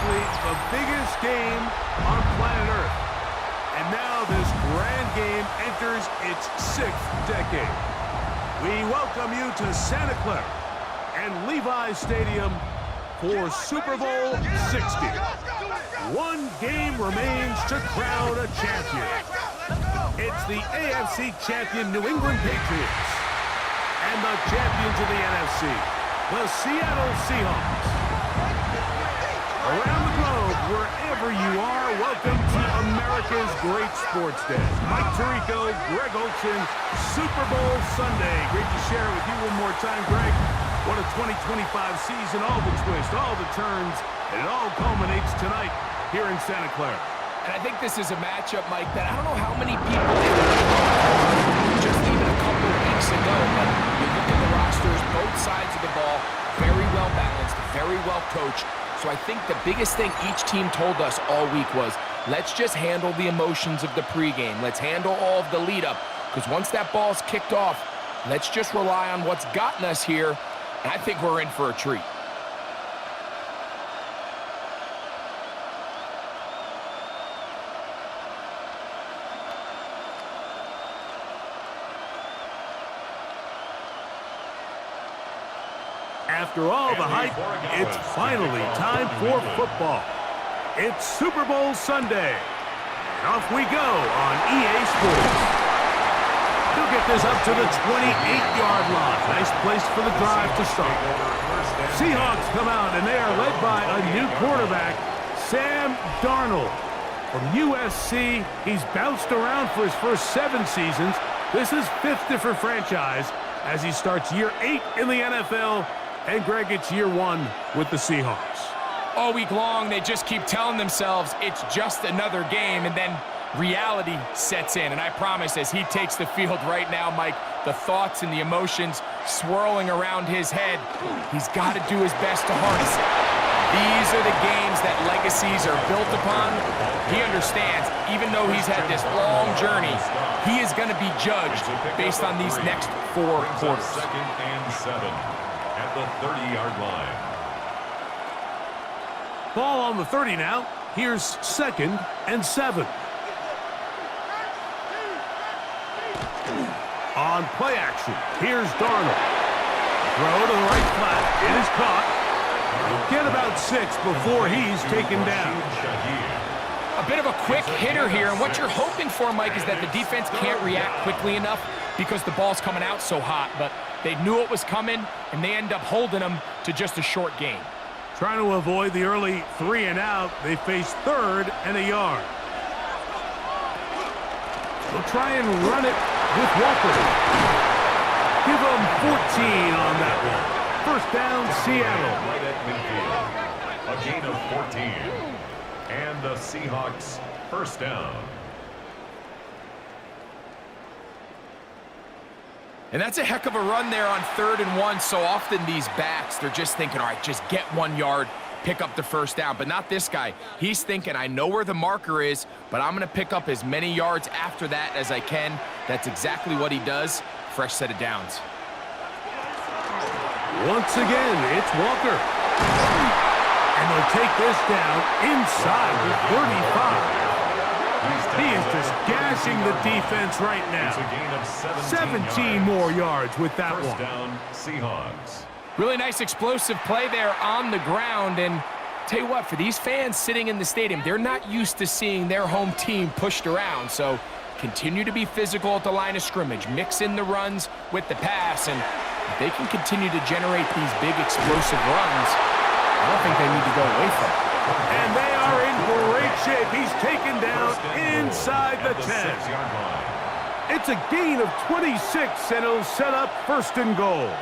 likely the biggest game on planet Earth. And now this grand game enters its 6th decade. We welcome you to Santa Clara and Levi's Stadium for Super Bowl 60. One game remains to crown a champion. It's the AFC champion New England Patriots and the champions of the NFC, the Seattle Seahawks. Around the globe, wherever you are, welcome to America's Great Sports Day. Mike Tirico, Greg Olsen, Super Bowl Sunday. Great to share it with you one more time, Greg. What a 2025 season, all the twists, all the turns, and it all culminates tonight here in Santa Clara. And I think this is a matchup, Mike, that I don't know how many people just even a couple of weeks ago, but you look at the rosters, both sides of the ball, very well balanced, very well coached. So I think the biggest thing each team told us all week was, let's just handle the emotions of the pregame. Let's handle all of the lead up, because once that ball's kicked off, let's just rely on what's gotten us here, and I think we're in for a treat. After all the hype, it's finally time for football. It's Super Bowl Sunday. And off we go on EA Sports. He'll get this up to the 28-yard line. Nice place for the drive to start. Seahawks come out, and they are led by a new quarterback, Sam Darnold. From USC, he's bounced around for his first 7 seasons. This is 5th different franchise as he starts year 8 in the NFL. And Greg, it's year 1 with the Seahawks. All week long, they just keep telling themselves it's just another game, and then reality sets in. And I promise, as he takes the field right now, Mike, the thoughts and the emotions swirling around his head, he's got to do his best to harness it. These are the games that legacies are built upon. He understands, even though he's had this long journey, he is going to be judged based on these next 4 quarters. 2nd and 7. At the 30-yard line. Ball on the 30 now. Here's 2nd and 7. On play action, here's Darnold. Throw to the right flat. It is caught. He'll get about 6 before he's taken down. A bit of a quick hitter here, and what you're hoping for, Mike, is that the defense can't react quickly enough because the ball's coming out so hot, but they knew it was coming, and they end up holding them to just a short gain. Trying to avoid the early 3 and out, they face 3rd and a yard. They'll try and run it with Walker. Give them 14 on that one. First down, Seattle. Right at midfield. A gain of 14. And the Seahawks first down. And that's a heck of a run there on 3rd and 1. So often these backs, they're just thinking, all right, just get 1 yard, pick up the first down. But not this guy. He's thinking, I know where the marker is, but I'm going to pick up as many yards after that as I can. That's exactly what he does. Fresh set of downs. Once again, it's Walker. And they'll take this down inside the 35. He is just gashing the defense right now. 17 more yards with that one. First down, Seahawks. Really nice explosive play there on the ground. And tell you what, for these fans sitting in the stadium, they're not used to seeing their home team pushed around. So continue to be physical at the line of scrimmage. Mix in the runs with the pass. And if they can continue to generate these big explosive runs, I don't think they need to go away from it. And they are in great shape. He's taken down inside the 10. It's a gain of 26, and it'll set up 1st and goal.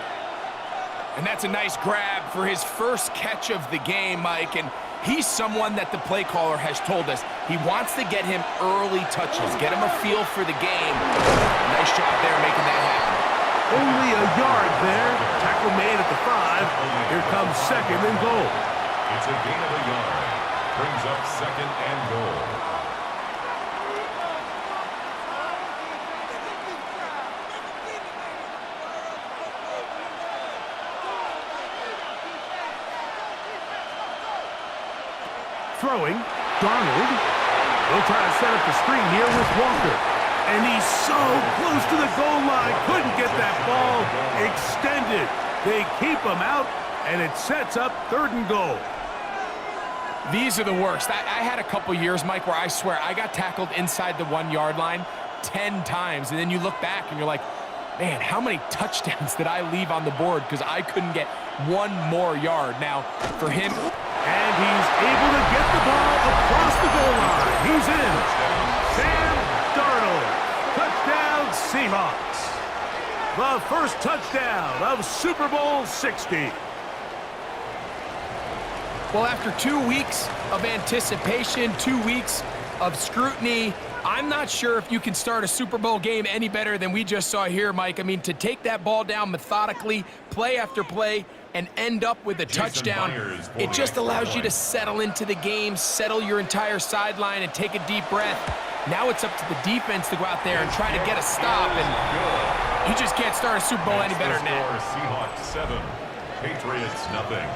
And that's a nice grab for his first catch of the game, Mike. And he's someone that the play caller has told us he wants to get him early touches, get him a feel for the game. Nice job there making that happen. Only a yard there. Tackle made at the 5. Here comes 2nd and goal. It's a gain of a yard. Brings up 2nd and goal. throwing. Darnold will try to set up the screen here with Walker. And he's so close to the goal line. Couldn't get that ball extended. They keep him out, and it sets up 3rd and goal. These are the worst. I had a couple years, Mike, where I swear I got tackled inside the 1-yard line 10 times. And then you look back and you're like, man, how many touchdowns did I leave on the board because I couldn't get 1 more yard. Now, for him... And he's able to get the ball across the goal line. He's in. Sam Darnold. Touchdown, Seahawks. The first touchdown of Super Bowl 60. Well, after 2 weeks of anticipation, 2 weeks of scrutiny, I'm not sure if you can start a Super Bowl game any better than we just saw here, Mike. I mean, to take that ball down methodically, play after play, and end up with a touchdown, it just allows you to settle into the game, settle your entire sideline, and take a deep breath. Now it's up to the defense to go out there and try to get a stop, and you just can't start a Super Bowl any better than that. Seahawks 7, Patriots nothing.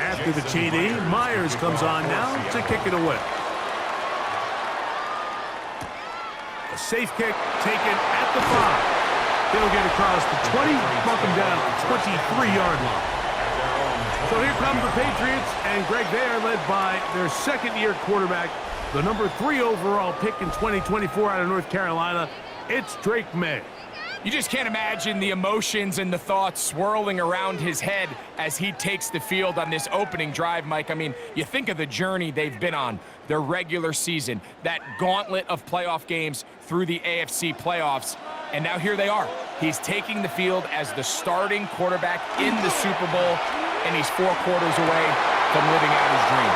After the TD, Myers comes on now to kick it away. A safe kick taken at the 5. He'll get across the 20, mark him down at the 23-yard line. So here come the Patriots, and Greg, they are led by their 2nd-year quarterback, the number 3 overall pick in 2024 out of North Carolina. It's Drake May. You just can't imagine the emotions and the thoughts swirling around his head as he takes the field on this opening drive, Mike. I mean, you think of the journey they've been on, their regular season, that gauntlet of playoff games through the AFC playoffs, and now here they are. He's taking the field as the starting quarterback in the Super Bowl, and he's 4 quarters away from living out his dream.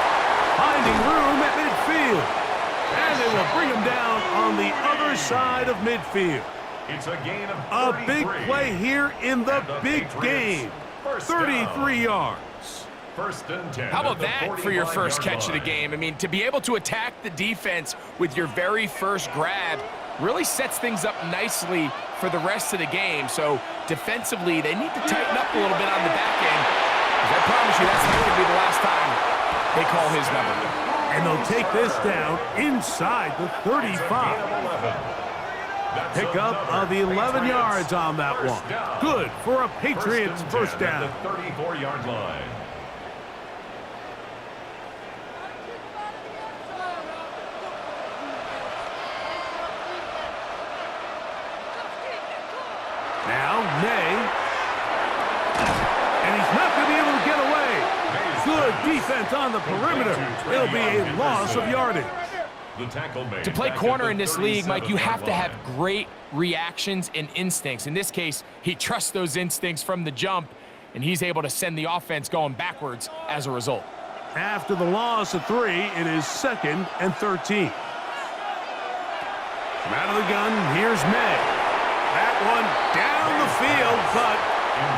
Finding room at midfield, and they will bring him down on the other side of midfield. It's a gain of 33. A big play here in the big game. 33 yards. 1st and 10. How about that for your first catch of the game? I mean, to be able to attack the defense with your very first grab really sets things up nicely for the rest of the game. So defensively, they need to tighten up a little bit on the back end. I promise you, that's not going to be the last time they call his number. And they'll take this down inside the 35. Pickup of 11 yards on that one. Good for a Patriots first down. At the 34-yard line. Now May. And he's not going to be able to get away. Good defense on the perimeter. It'll be a loss of yardage. To play corner in this league, Mike, you have to have great reactions and instincts. In this case, he trusts those instincts from the jump, and he's able to send the offense going backwards as a result. After the loss of 3, it is 2nd and 13. From out of the gun, here's May. That one down the field, but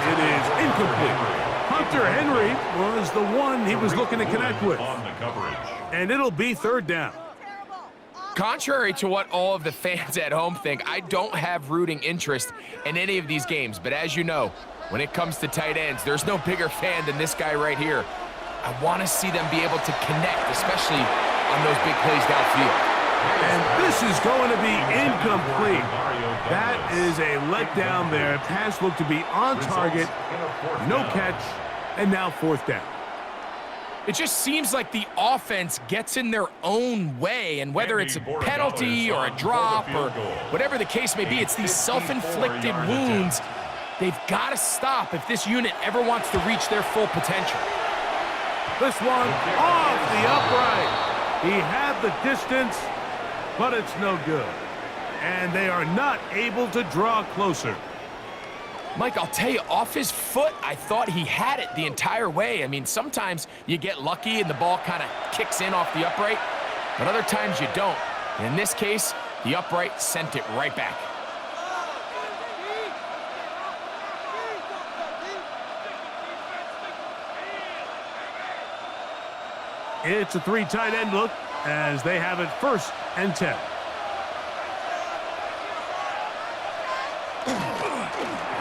it is incomplete. Hunter Henry was the one he was looking to connect with. And it'll be 3rd down. Contrary to what all of the fans at home think, I don't have rooting interest in any of these games. But as you know, when it comes to tight ends, there's no bigger fan than this guy right here. I want to see them be able to connect, especially on those big plays downfield. And this is going to be incomplete. That is a letdown there. Pass looked to be on target, no catch, and now 4th down. It just seems like the offense gets in their own way, and whether it's a penalty or a drop or whatever the case may be, it's these self-inflicted wounds they've got to stop if this unit ever wants to reach their full potential. This one off the upright. He had the distance, but it's no good. And they are not able to draw closer. Mike, I'll tell you, off his foot, I thought he had it the entire way. I mean, sometimes you get lucky and the ball kind of kicks in off the upright. but other times you don't. And in this case, the upright sent it right back. It's a 3 tight end look as they have it 1st and 10.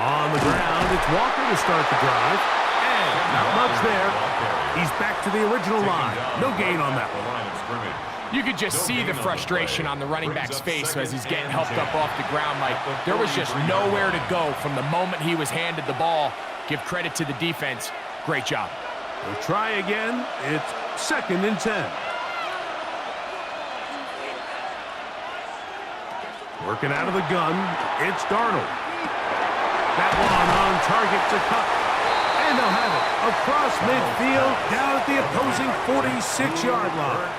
On the ground, it's Walker to start the drive. And not much there. He's back to the original line. No gain on that one. You could just see the frustration on the running back's face as he's getting helped up off the ground. Like, there was just nowhere to go from the moment he was handed the ball. Give credit to the defense. Great job. We'll try again. It's 2nd and 10. Working out of the gun, it's Darnold. That one on target to cut. And they'll have it across midfield down at the opposing 46-yard line.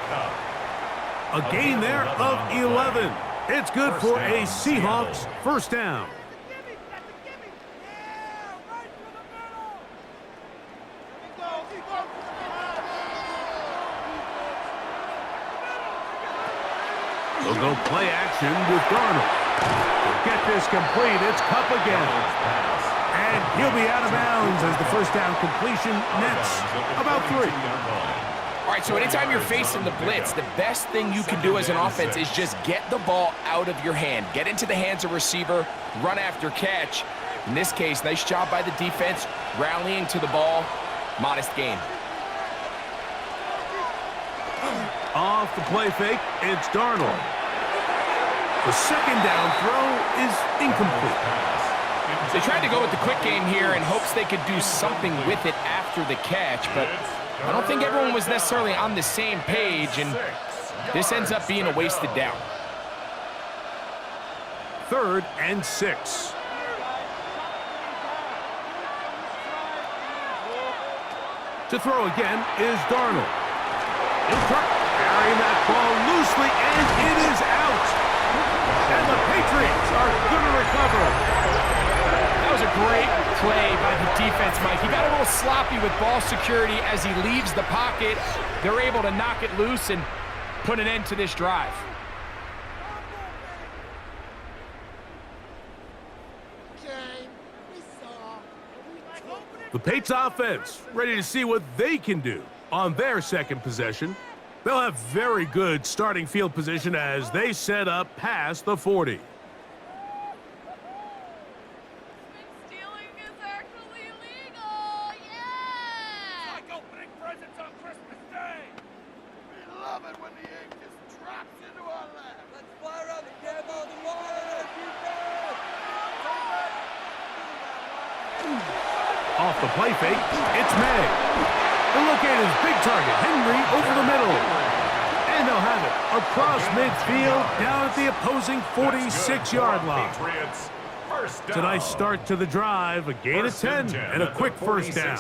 A gain there of 11. It's good for a Seahawks 1st down. They'll go play action with Darnold. They'll get this complete. It's Kupp again. And he'll be out of bounds as the 1st down completion nets about 3. All right, so anytime you're facing the blitz, the best thing you can do as an offense is just get the ball out of your hand. Get into the hands of receiver, run after catch. In this case, nice job by the defense, rallying to the ball. Modest gain. Off the play fake, it's Darnold. The 2nd down throw is incomplete. They tried to go with the quick game here in hopes they could do something with it after the catch, but I don't think everyone was necessarily on the same page, and this ends up being a wasted down. 3rd and 6. To throw again is Darnold. He'll try carrying that ball loosely, and it is out. And the Patriots are going to recover. That was a great play by the defense, Mike. He got a little sloppy with ball security as he leaves the pocket. They're able to knock it loose and put an end to this drive. The Patriots offense ready to see what they can do on their 2nd possession. They'll have very good starting field position as they set up past the 40. Stealing is actually legal! Yeah! Like opening presents on Christmas Day! We love it when the egg just drops into our lap! Let's fire up the camo the water, Off the play fake, it's May. The look at his big target, Henry, over the middle. And they'll have it across midfield down at the opposing 46-yard line. It's a nice start to the drive, a gain of 10 and a quick 1st down.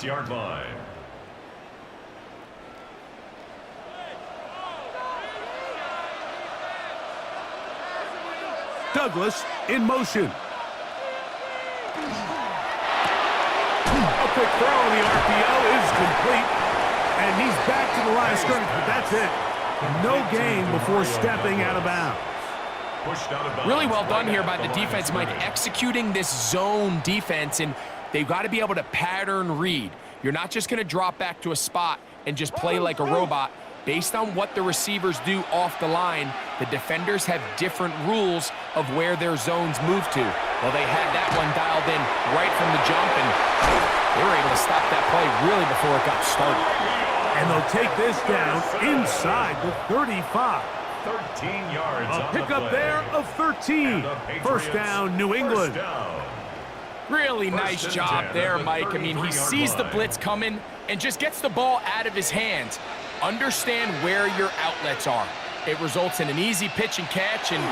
Douglas in motion. A quick throw on the RPO is complete. And he's back to the line of scrimmage, but that's it. No gain before stepping out of bounds. Really well done here by the defense, Mike, executing this zone defense, and they've got to be able to pattern read. You're not just going to drop back to a spot and just play like a robot. Based on what the receivers do off the line, the defenders have different rules of where their zones move to. Well, they had that one dialed in right from the jump, and they were able to stop that play really before it got started. And they'll take this down inside the 35. 13 yards. A pickup there of 13. 1st down, New England. Really nice job there, Mike. I mean, he sees the blitz coming and just gets the ball out of his hands. Understand where your outlets are. It results in an easy pitch and catch and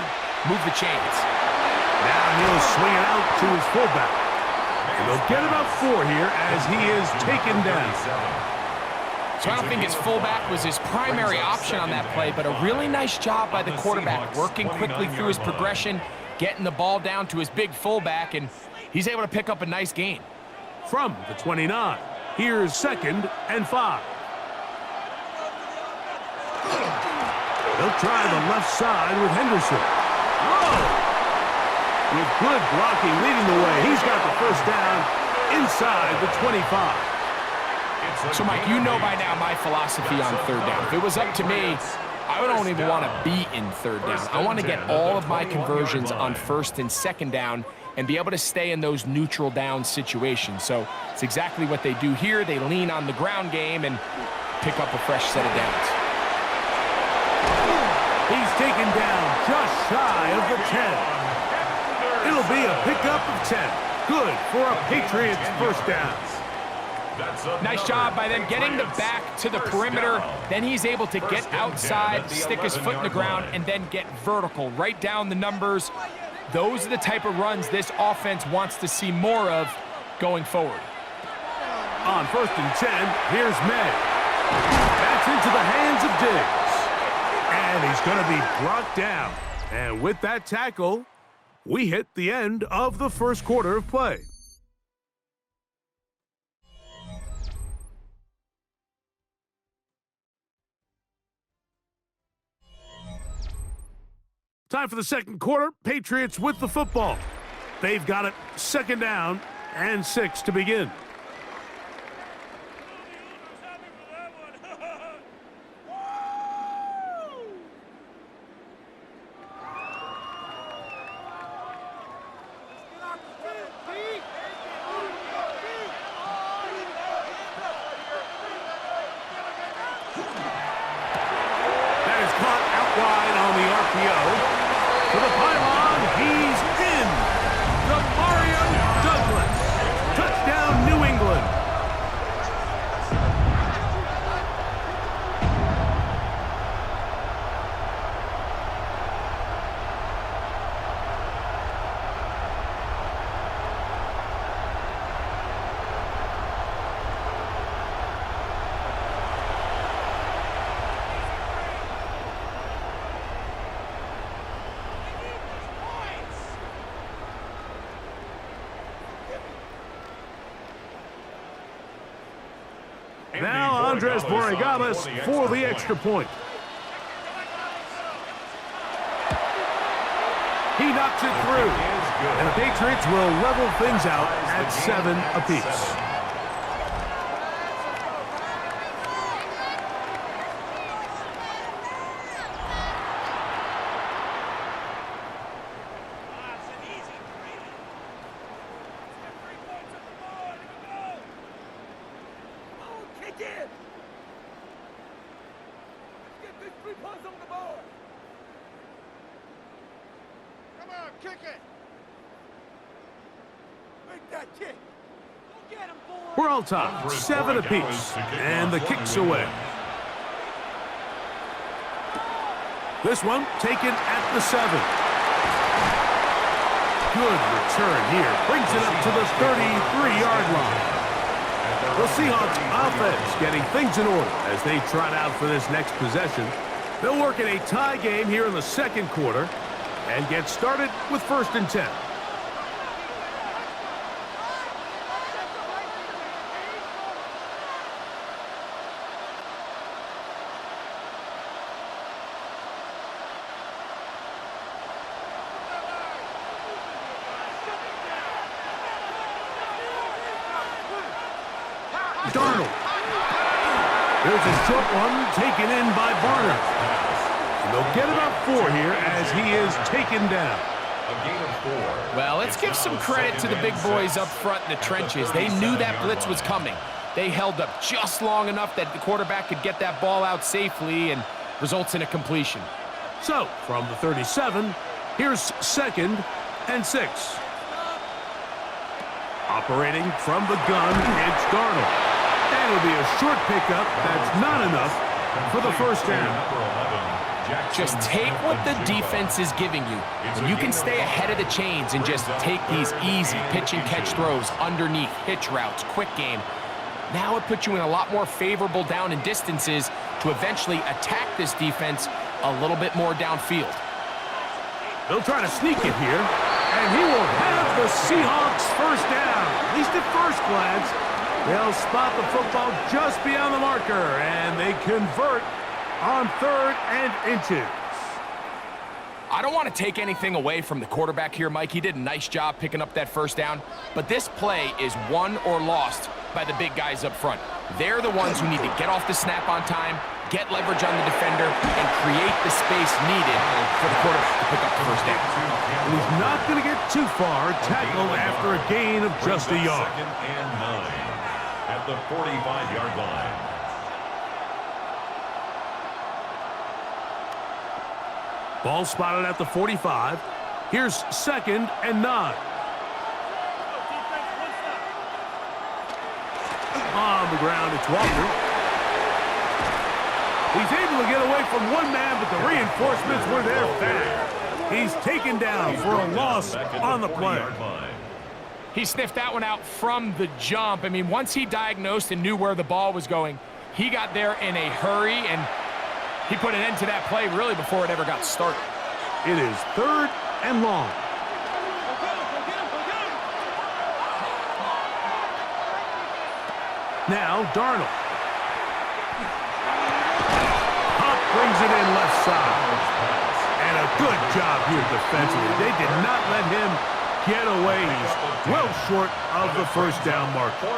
move the chains. Now he'll swing it out to his fullback. And they'll get about 4 here as he is taken down. So I don't think his fullback was his primary option on that play, but a really nice job by the quarterback, working quickly through his progression, getting the ball down to his big fullback, and he's able to pick up a nice gain. From the 29, here's 2nd and 5. They'll try the left side with Henderson. Whoa! With good blocking leading the way, he's got the first down inside the 25. So, Mike, you know by now my philosophy on third down. If it was up to me, I don't even want to be in third down. I want to get all of my conversions on first and second down and be able to stay in those neutral down situations. So it's exactly what they do here. They lean on the ground game and pick up a fresh set of downs. He's taken down just shy of the 10. It'll be a pickup of 10. Good for a Patriots first down. Nice job by them getting the back to the perimeter. Then he's able to get outside, stick his foot in the ground, and then get vertical, right down the numbers. Those are the type of runs this offense wants to see more of going forward. On first and 10, here's May. That's into the hands of Diggs. And he's going to be brought down. And with that tackle, we hit the end of the first quarter of play. Time for the second quarter. Patriots with the football. They've got it second down and 6 to begin. That is caught out wide on the RPO. To the pylon, he's in. Mario Douglas. Touchdown, New England. Now Andres Borregales for the extra point. He knocks it through. And the Patriots will level things out at 7 apiece. We're all tied, 7 apiece, and the kick's away. This one taken at the 7. Good return here, brings it up to the 33-yard line. The Seahawks offense getting things in order as they trot out for this next possession. They'll work in a tie game here in the second quarter and get started with first and 10. Darnold. There's a short one taken in by Barner. And they'll get about 4 here as he is taken down. A gain of 4. Well, let's give some credit to the big boys up front in the trenches. They knew that blitz was coming. They held up just long enough that the quarterback could get that ball out safely and results in a completion. So, from the 37, here's second and 6. Operating from the gun, it's Darnold. And it'll be a short pickup that's not enough for the first down. Just take what the defense is giving you. And you can stay ahead of the chains and just take these easy pitch and catch throws underneath, hitch routes, quick game. Now it puts you in a lot more favorable down and distances to eventually attack this defense a little bit more downfield. They'll try to sneak it here, and he will have the Seahawks first down. At least at first glance, they'll spot the football just beyond the marker, and they convert on 3rd and inches. I don't want to take anything away from the quarterback here, Mike. He did a nice job picking up that first down, but this play is won or lost by the big guys up front. They're the ones who need to get off the snap on time, get leverage on the defender, and create the space needed for the quarterback to pick up the first down. And he's not going to get too far, tackled after a gain of just a yard. Second and 9 at the 45-yard line. Ball spotted at the 45. Here's second and 9. On the ground, it's Walker. He's able to get away from one man, but the reinforcements were there fast. He's taken down for a loss on the play. He sniffed that one out from the jump. I mean, once he diagnosed and knew where the ball was going, he got there in a hurry, and he put an end to that play really before it ever got started. It is third and long. Now, Darnold. Hunt brings it in left side. And a good job here defensively. They did not let him get away. He's well short of the first down marker.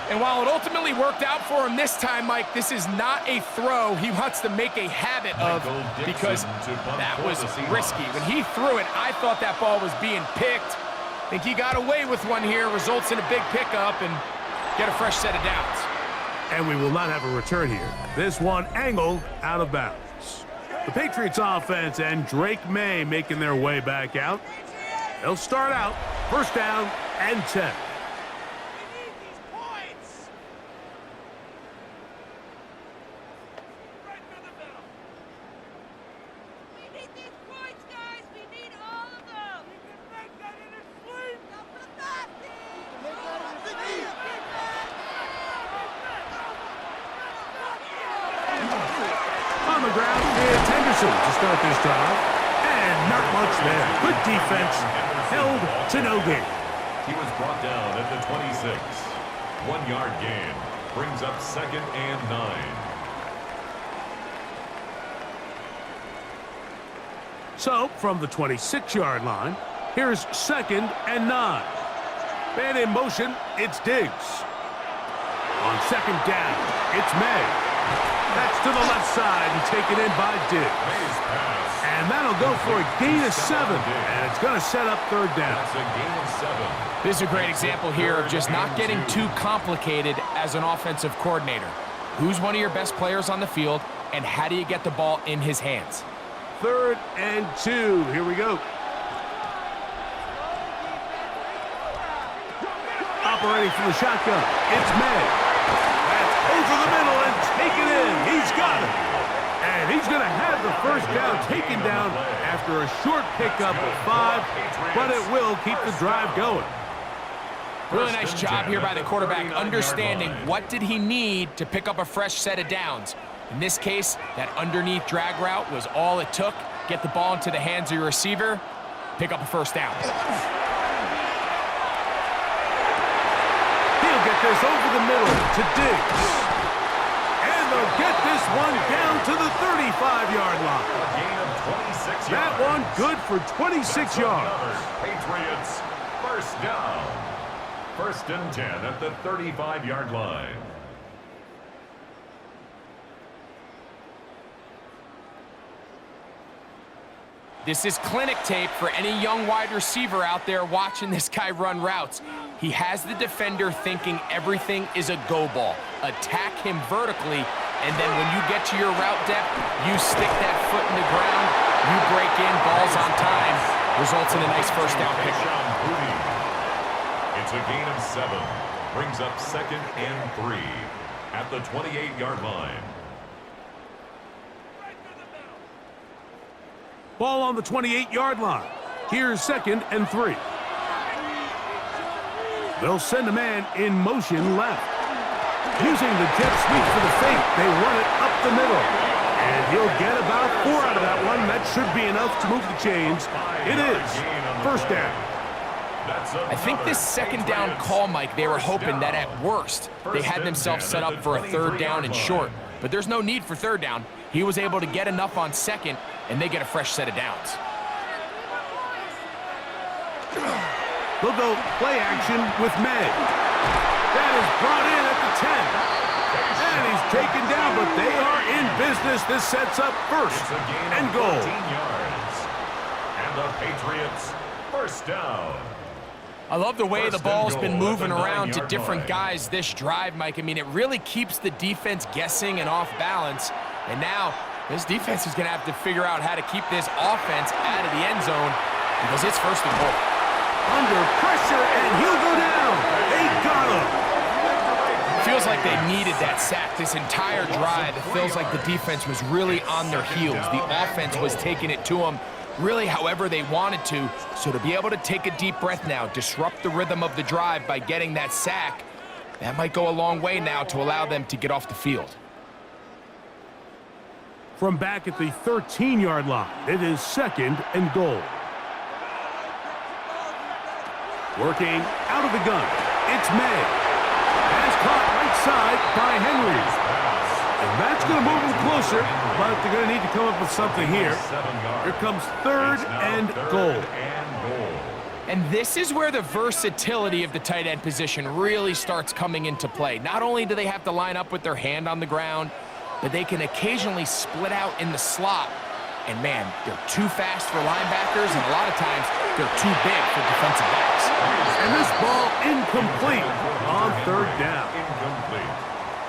And while it ultimately worked out for him this time, Mike, this is not a throw he wants to make a habit of because that was risky. When he threw it, I thought that ball was being picked. I think he got away with one here, results in a big pickup, and get a fresh set of downs. And we will not have a return here. This one angled out of bounds. The Patriots offense and Drake May making their way back out. They'll start out first down and 10. On the ground is Henderson to start this drive. And not much there. Good defense. Held to no gain. He was brought down at the 26. 1-yard gain. Brings up second and 9. So, from the 26-yard line, here's second and 9. Man in motion, it's Diggs. On second down, it's May. That's to the left side and taken in by Diggs. And that'll go for a gain of 7. And it's going to set up third down. That's a gain of 7. This is a great example here of just not getting too complicated as an offensive coordinator. Who's one of your best players on the field, and how do you get the ball in his hands? Third and 2. Here we go. Operating from the shotgun, it's May. That's over the middle and taken in. He's got it. And he's going to have the first down taken down after a short pickup of 5, but it will keep the drive going. Really nice job here by the quarterback, understanding what did he need to pick up a fresh set of downs. In this case, that underneath drag route was all it took. Get the ball into the hands of your receiver, pick up a first down. He'll get this over the middle to Diggs. And they'll get this one down to the 35-yard line. A gain of 26 yards. That one good for 26 yards. Patriots first down. First and 10 at the 35-yard line. This is clinic tape for any young wide receiver out there watching this guy run routes. He has the defender thinking everything is a go ball. Attack him vertically, and then when you get to your route depth, you stick that foot in the ground, you break in, balls on time, results in a nice first down pickup. It's a gain of 7. Brings up second and 3 at the 28-yard line. Ball on the 28-yard line. Here's second and 3. They'll send a man in motion left. Using the jet sweep for the fake, they run it up the middle. And he'll get about 4 out of that one. That should be enough to move the chains. It is first down. I think this second down call, Mike, they were hoping that at worst, they had themselves set up for a third down and short. but there's no need for third down. He was able to get enough on second, and they get a fresh set of downs. They'll go play action with May. That is brought in at the 10. And he's taken down, but they are in business. This sets up first and goal. 14 yards. And the Patriots first down. I love the way the ball's been moving around to 9-yard different line. guys this drive, Mike. I mean, it really keeps the defense guessing and off balance. And now this defense is going to have to figure out how to keep this offense out of the end zone because it's first and goal. Under pressure, and he'll go down. They got him. Feels like they needed that sack this entire drive. It feels like the defense was really on their heels. The offense was taking it to them really however they wanted to. So to be able to take a deep breath now, disrupt the rhythm of the drive by getting that sack, that might go a long way now to allow them to get off the field. From back at the 13-yard line, it is second and goal. Working out of the gun, it's May. Pass caught right side by Henry. And that's going to move them closer, but they're going to need to come up with something here. Here comes third and goal. And this is where the versatility of the tight end position really starts coming into play. Not only do they have to line up with their hand on the ground, but they can occasionally split out in the slot. And man, they're too fast for linebackers, and a lot of times they're too big for defensive backs. And this ball incomplete on third down.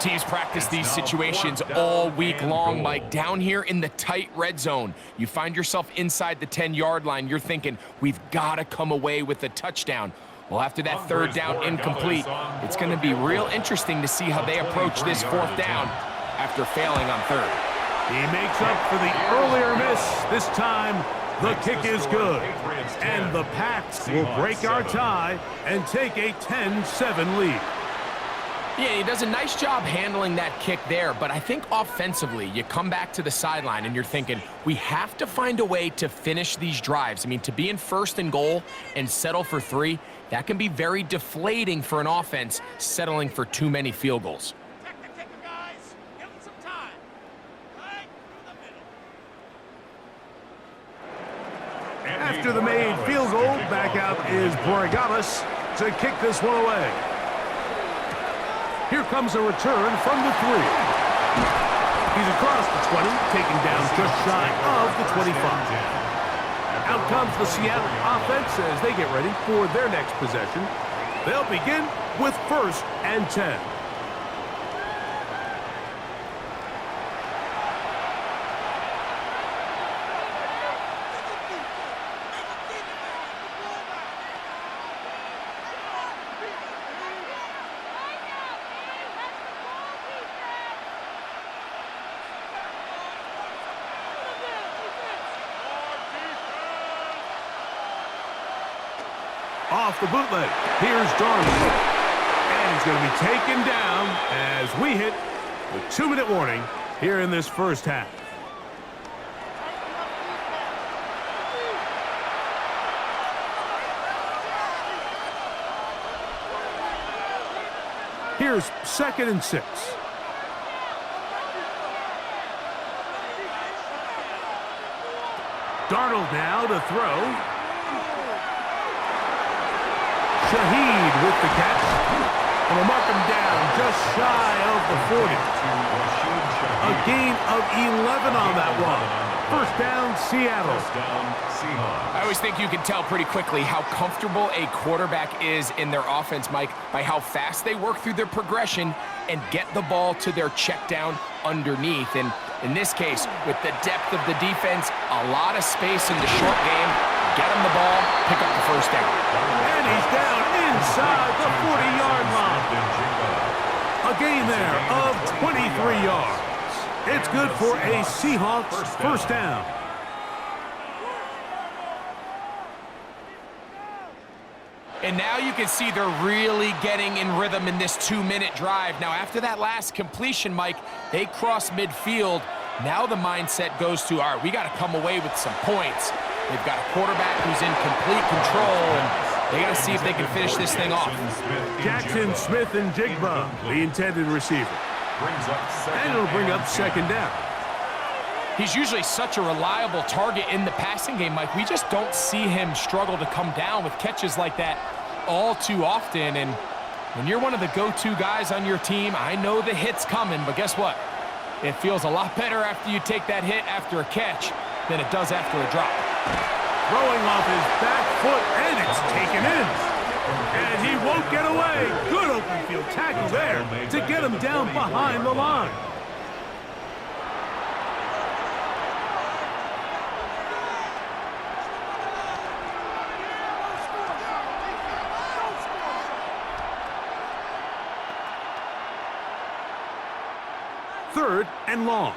Teams practice these situations all week long, Mike. Down here in the tight red zone, you find yourself inside the 10-yard line. You're thinking, we've got to come away with a touchdown. Well, after that third down incomplete, it's going to be real interesting to see how they approach this fourth down after failing on third. He makes up for the earlier miss. This time, the kick is good. And the Pats will break our tie and take a 10-7 lead. Yeah, he does a nice job handling that kick there, but I think offensively, you come back to the sideline and you're thinking, we have to find a way to finish these drives. I mean, to be in first and goal and settle for 3, that can be very deflating for an offense settling for too many field goals. After the made field goal, back out is Borregales to kick this one away. Here comes a return from the 3. He's across the 20, taken down just shy of the 25. Out comes the Seattle offense as they get ready for their next possession. They'll begin with first and 10. Off the bootleg, here's Darnold. And he's going to be taken down as we hit the 2-minute warning here in this first half. Here's second and 6. Darnold now to throw. Shaheed with the catch. And we'll mark him down just shy of the 40. A gain of 11 on that one. First down, Seattle. I always think you can tell pretty quickly how comfortable a quarterback is in their offense, Mike, by how fast they work through their progression and get the ball to their check down underneath. And in this case, with the depth of the defense, a lot of space in the short game, get him the ball, pick up the first down. And he's down inside the 40-yard line. A gain there of 23 yards. It's good for a Seahawks first down. And now you can see they're really getting in rhythm in this 2-minute drive. Now, after that last completion, Mike, they cross midfield. Now the mindset goes to, all right, we got to come away with some points. They've got a quarterback who's in complete control, and they got to see if they can finish this thing off. Jackson Smith and Jigba, the intended receiver. brings up second And it'll bring up and 10. second down. He's usually such a reliable target in the passing game, Mike. We just don't see him struggle to come down with catches like that all too often. And when you're one of the go-to guys on your team, I know the hit's coming, but guess what? It feels a lot better after you take that hit after a catch than it does after a drop. Throwing off his back foot, and it's taken in. And he won't get away. Good open field tackle there to get him down behind the line. Third and long.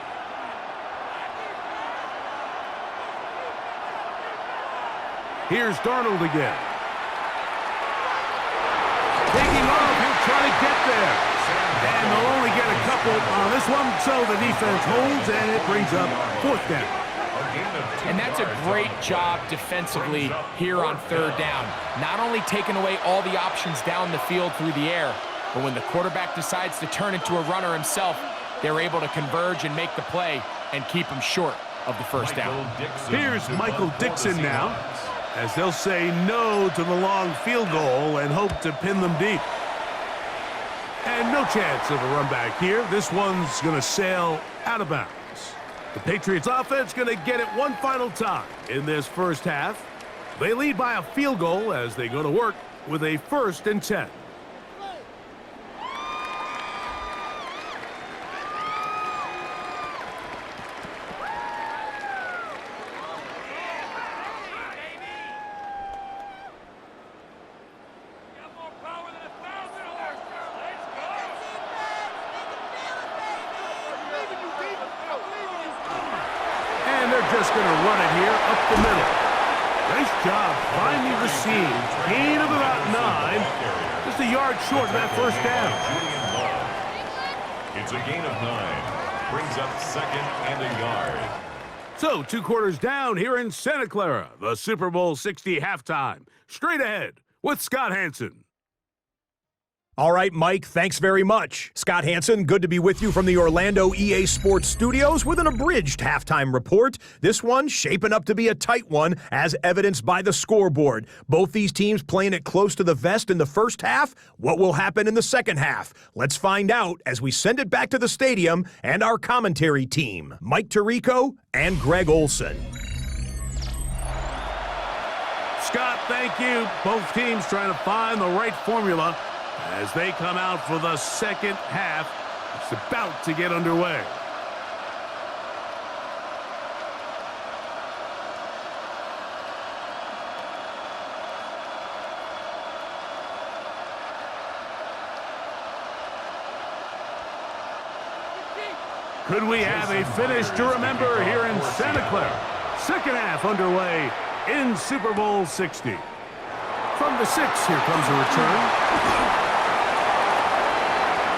Here's Darnold again. Taking off, he'll try to get there. And they'll only get a couple on this one, so the defense holds, and it brings up fourth down. And that's a great job defensively here on third down. Not only taking away all the options down the field through the air, but when the quarterback decides to turn into a runner himself, they're able to converge and make the play and keep him short of the first down. Here's Michael Dixon now, as they'll say no to the long field goal and hope to pin them deep. And no chance of a run back here. This one's going to sail out of bounds. The Patriots offense going to get it one final time in this first half. They lead by a field goal as they go to work with a 1st and 10. Just going to run it here up the middle. Nice job finding the seam. Gain of about 9. Just a yard short of that first down. It's a gain of 9. Brings up second and a yard. So 2 quarters down here in Santa Clara. The Super Bowl 60 halftime. Straight ahead with Scott Hansen. All right, Mike, thanks very much. Scott Hansen, good to be with you from the Orlando EA Sports Studios with an abridged halftime report. This one shaping up to be a tight one, as evidenced by the scoreboard. Both these teams playing it close to the vest in the first half. What will happen in the second half? Let's find out as we send it back to the stadium and our commentary team, Mike Tirico and Greg Olson. Scott, thank you. Both teams trying to find the right formula as they come out for the second half. It's about to get underway. Could we have a finish to remember here in Santa Clara? Second half underway in Super Bowl 60. From the 6, here comes a return.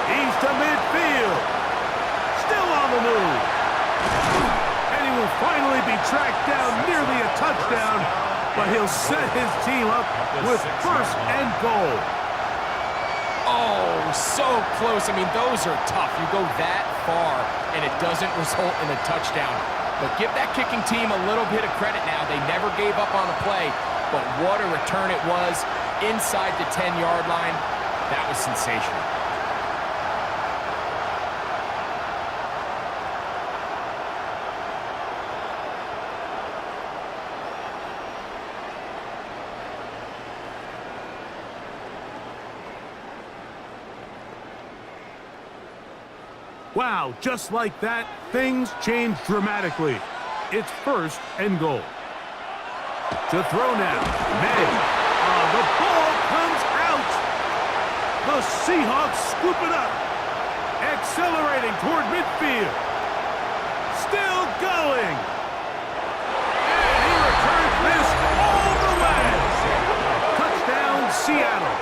He's to midfield. Still on the move. And he will finally be tracked down, nearly a touchdown, but he'll set his team up with 1st and goal. Oh, so close. I mean, those are tough. You go that far, and it doesn't result in a touchdown. But give that kicking team a little bit of credit now. They never gave up on a play, but what a return it was inside the 10-yard line. That was sensational. Wow, just like that, things change dramatically. It's 1st and goal. To throw now, May. The ball comes out. The Seahawks scoop it up. Accelerating toward midfield. Still going. And he returns this all the way. Touchdown, Seattle.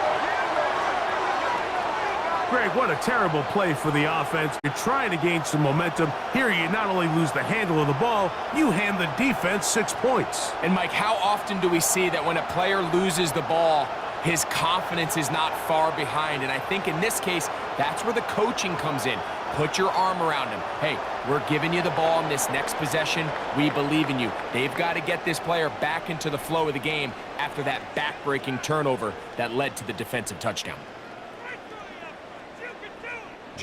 Greg, what a terrible play for the offense. You're trying to gain some momentum. Here you not only lose the handle of the ball, you hand the defense 6 points. And Mike, how often do we see that when a player loses the ball, his confidence is not far behind? And I think in this case, that's where the coaching comes in. Put your arm around him. Hey, we're giving you the ball in this next possession. We believe in you. They've got to get this player back into the flow of the game after that back-breaking turnover that led to the defensive touchdown.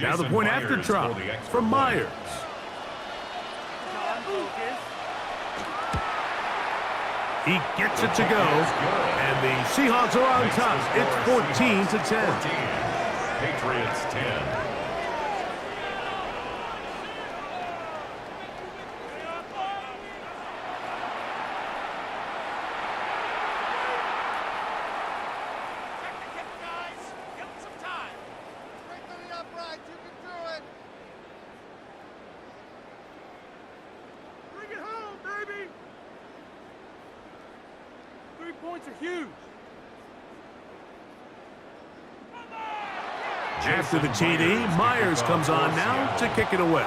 Now the point after drop from Myers. He gets it to go, and the Seahawks are on top. It's 14-10. Patriots 10. Points are huge. After the TD, Myers comes on now to kick it away.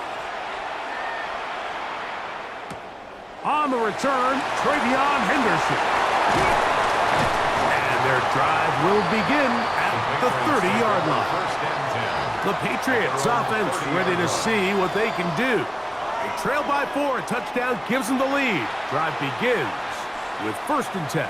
On the return, Travion Henderson. And their drive will begin at the 30-yard line. The Patriots offense ready to see what they can do. They trail by 4. A touchdown gives them the lead. Drive begins with 1st and 10.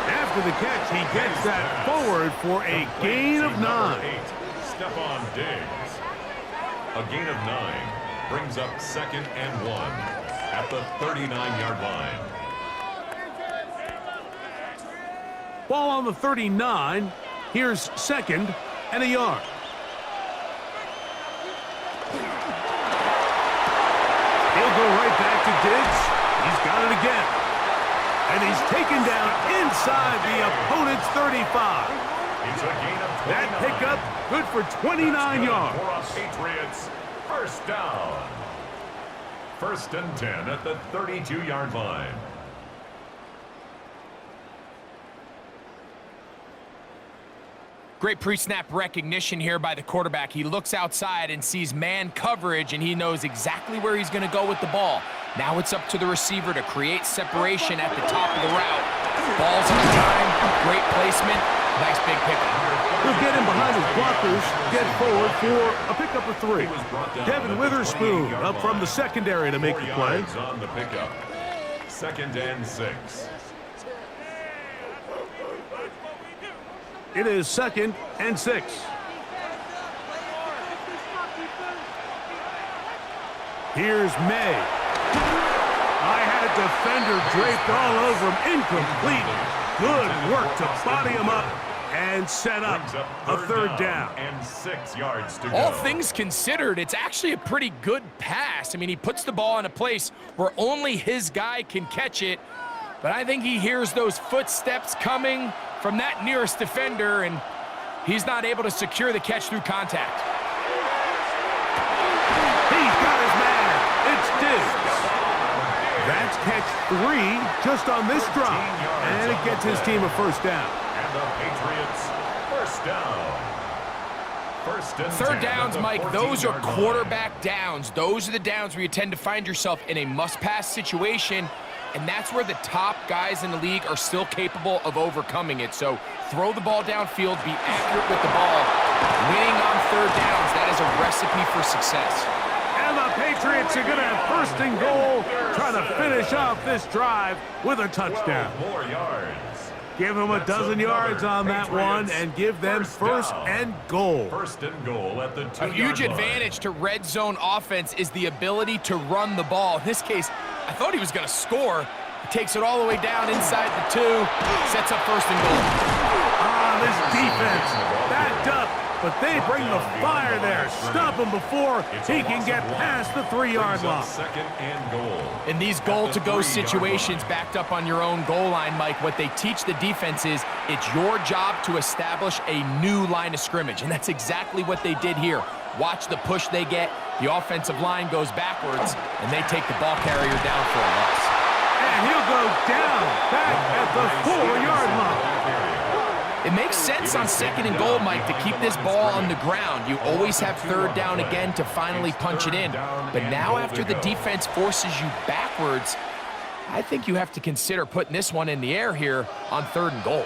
After the catch, he gets that forward for a gain of 9. Stephon Diggs. A gain of 9 brings up 2nd and 1 at the 39-yard line. Ball on the 39. Here's 2nd and a yard. He'll go right back to Diggs. He's got it again. And he's taken down inside the opponent's 35. It's a gain of 29. That pickup good for 29 yards. For a Patriots first down. 1st and 10 at the 32-yard line. Great pre-snap recognition here by the quarterback. He looks outside and sees man coverage, and he knows exactly where he's going to go with the ball. Now it's up to the receiver to create separation at the top of the route. Ball's on time, great placement, nice big pickup. He'll get in behind his blockers, get forward for a pickup of 3. Devin Witherspoon up from the secondary to make the play. On the pickup. 2nd and 6. It is 2nd and 6. Here's May. I had a defender draped all over him. Incomplete. Good work to body him up and set up a 3rd down. And 6 yards to go. All things considered, it's actually a pretty good pass. I mean, he puts the ball in a place where only his guy can catch it. But I think he hears those footsteps coming from that nearest defender, and he's not able to secure the catch through contact. He's got his man. It's Diggs. That's catch 3 just on this drop, and it gets his team a 1st down. And the Patriots first down. 1st and 3rd 10 downs, at the Mike, those are 14-yard line. quarterback downs. Those are the downs where you tend to find yourself in a must-pass situation, and that's where the top guys in the league are still capable of overcoming it. So throw the ball downfield, be accurate with the ball. Winning on 3rd downs, that is a recipe for success. And the Patriots are going to have 1st and goal, trying to finish off this drive with a touchdown. 12 more yards. Give them a dozen yards on that one and give them 1st and goal. 1st and goal at the 2-yard line. A huge advantage to red zone offense is the ability to run the ball. In this case, I thought he was going to score. He takes it all the way down inside the 2, sets up 1st and goal. This defense backed up, but they bring the fire there. Stop him before he can get past the 3-yard line. 2nd and goal. In these goal-to-go situations backed up on your own goal line, Mike, what they teach the defense is it's your job to establish a new line of scrimmage, and that's exactly what they did here. Watch the push they get. The offensive line goes backwards, and they take the ball carrier down for a loss. And he'll go down back at the 4-yard line. It makes sense on 2nd and goal, Mike, to keep this ball on the ground. You always have 3rd down again to finally punch it in. But now after the defense forces you backwards, I think you have to consider putting this one in the air here on 3rd and goal.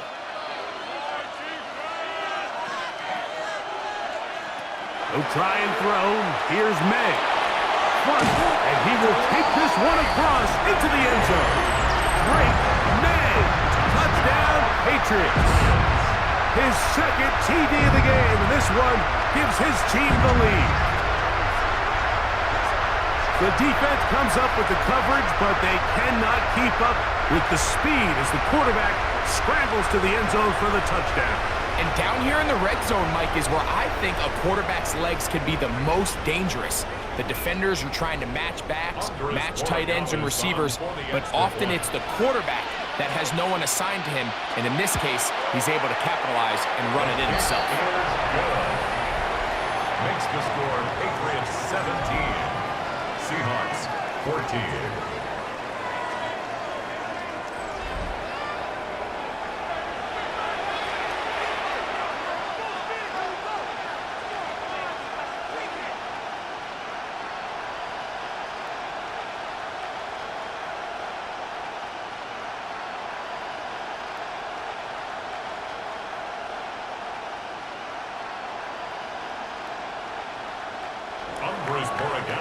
He'll try and throw. Here's May. And he will take this one across into the end zone. Great May. Touchdown, Patriots. His 2nd TD of the game, and this one gives his team the lead. The defense comes up with the coverage, but they cannot keep up with the speed as the quarterback scrambles to the end zone for the touchdown. And down here in the red zone, Mike, is where I think a quarterback's legs can be the most dangerous. The defenders are trying to match backs, match tight ends and receivers, but often it's the quarterback that has no one assigned to him, and in this case, he's able to capitalize and run it in himself. Makes the score Patriots 17, Seahawks 14.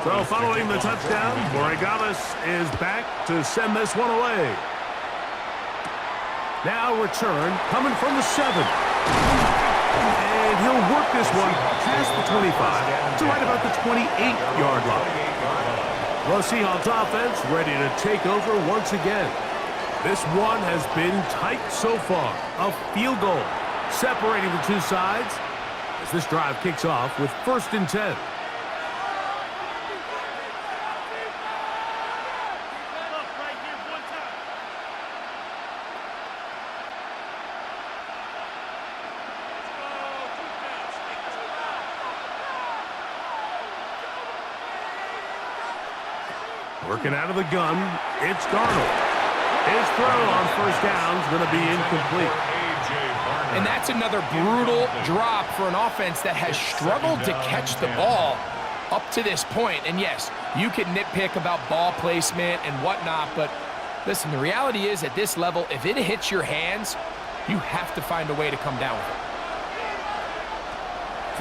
So following the touchdown, Borregales is back to send this one away. Now return coming from the 7. And he'll work this one past the 25 to right about the 28-yard line. The Seahawks offense ready to take over once again. This one has been tight so far. A field goal separating the two sides as this drive kicks off with 1st and 10. Working out of the gun, it's Darnold. His throw on 1st down is going to be incomplete. And that's another brutal drop for an offense that has struggled to catch the ball up to this point. And yes, you can nitpick about ball placement and whatnot, but listen, the reality is at this level, if it hits your hands, you have to find a way to come down with it.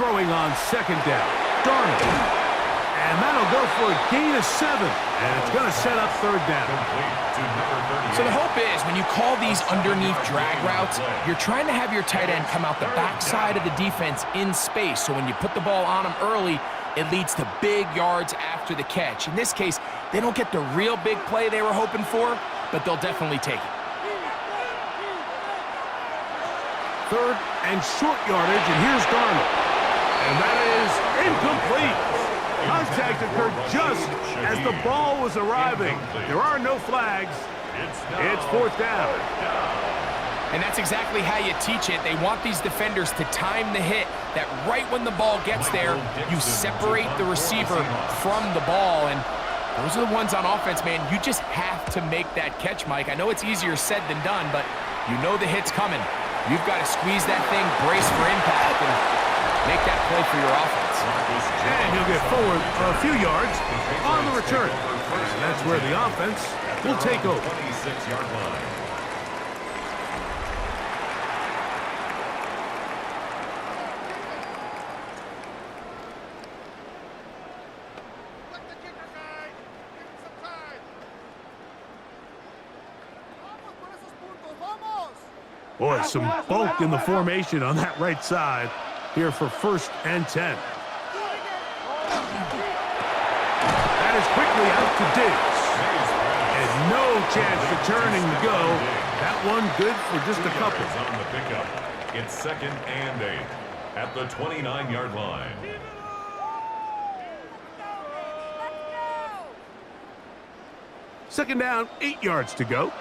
Throwing on 2nd down, Darnold. And that'll go for a gain of 7. And it's going to set up 3rd down. So the hope is when you call these underneath drag routes, you're trying to have your tight end come out the backside of the defense in space. So when you put the ball on him early, it leads to big yards after the catch. In this case, they don't get the real big play they were hoping for, but they'll definitely take it. 3rd and short yardage, and here's Darnold. And that is incomplete. Contact occurred just as the ball was arriving. There are no flags. It's 4th down. And that's exactly how you teach it. They want these defenders to time the hit, that right when the ball gets there, you separate the receiver from the ball. And those are the ones on offense, man. You just have to make that catch, Mike. I know it's easier said than done, but you know the hit's coming. You've got to squeeze that thing, brace for impact, and make that play for your offense. And he'll get forward a few yards on the return. And that's where the offense will take over. 26-yard line. Let the kicker guy. Give him some time. Vamos por esos puntos, vamos. Boy, some bulk in the formation on that right side here for 1st and 10. That is quickly out to Diggs. And no chance to turn and go. That one good for just a couple. On the pickup. It's 2nd and 8 at the 29-yard line. Second down, 8 yards to go.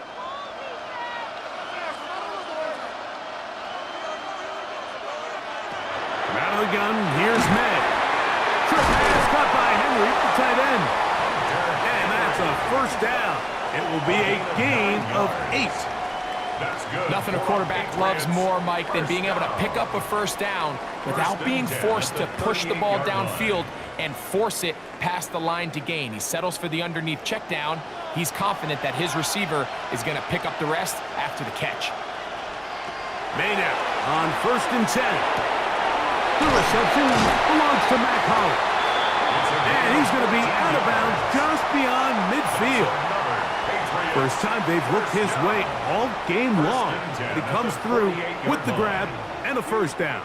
From out of the gun, here's May. Trick pass caught by Henry, the tight end. And that's a 1st down. It will be a gain of 8. That's good. Nothing a quarterback loves more, Mike, than being able to pick up a first down without being forced to push the ball downfield and force it past the line to gain. He settles for the underneath check down. He's confident that his receiver is going to pick up the rest after the catch. Maynard on 1st and 10. The reception belongs to Mac Hollins. And he's going to be out of bounds just beyond midfield. First time they've looked his way all game long. He comes through with the grab and a first down.